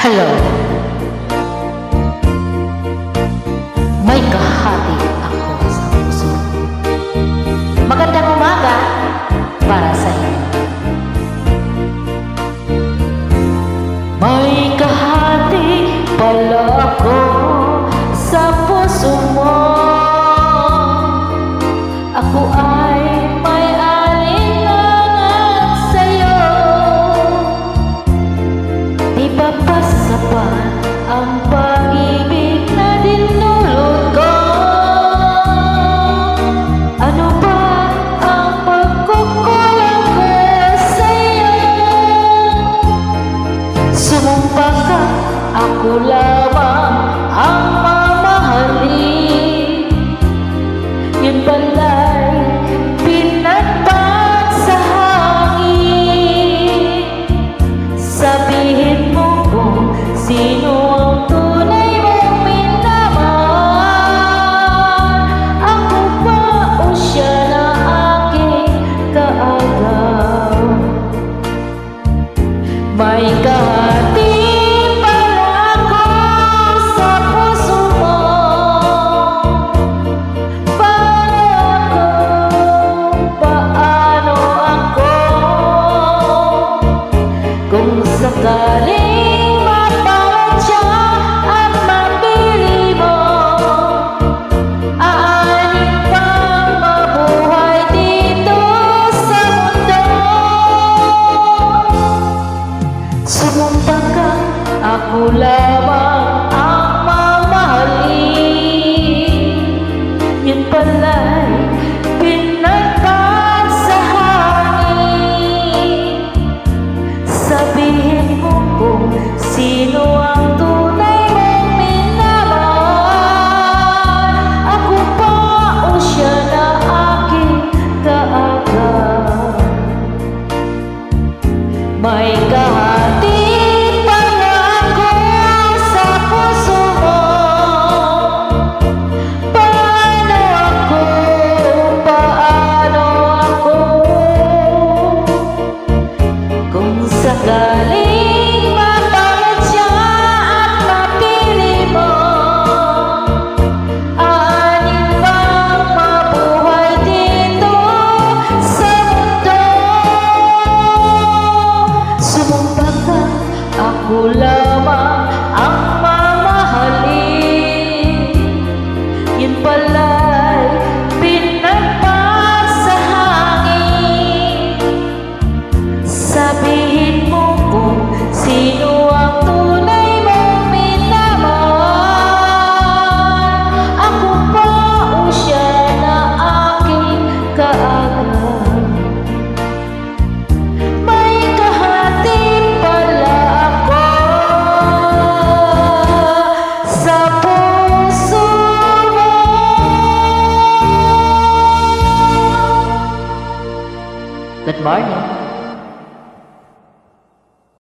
Hello. May kahati ako sa puso. Magandang umaga para sa inyo. May kahati pala ako sa puso mo. Ako ay may alinlangan sa'yo. Di ba pasapat ang pag-ibig na dinulot ko? Ano ba ang pagkukulang ko sa'yo? Sumumpa ka, ako lamang ang mamahalin. Yun pala'y pinagpag sa hangin. Sabihin mo kung sino ang tunay mong minamahal. Ako ba o siya na aking kaagaw? May kahati pala ako sa puso mo. Paano ako kung sakaling maparadya at mapili mo? Aanin pang mabuhay dito sa mundo. Sumumpa ka, ako lamang ang mamahalin. Yun pala'y pinagpag sa hangin. Sabihin mo kung sino ang tunay mong minamahal. Ako pa o siya na aking kaagaw? May kahati pala ako sa puso mo. Paano ako kung sakaling maparadya at mapili mo? Aanin bang mabuhay dito sa mundo? Sumumpa ka, ako lamang ang mamahalin. Yun pala'y pinagpag sa hangin. Sabihin mo kung sino ang tunay mong minamahal. Ako pa o siya na aking kaagaw? May kahati pala ako sa puso mo. Good morning.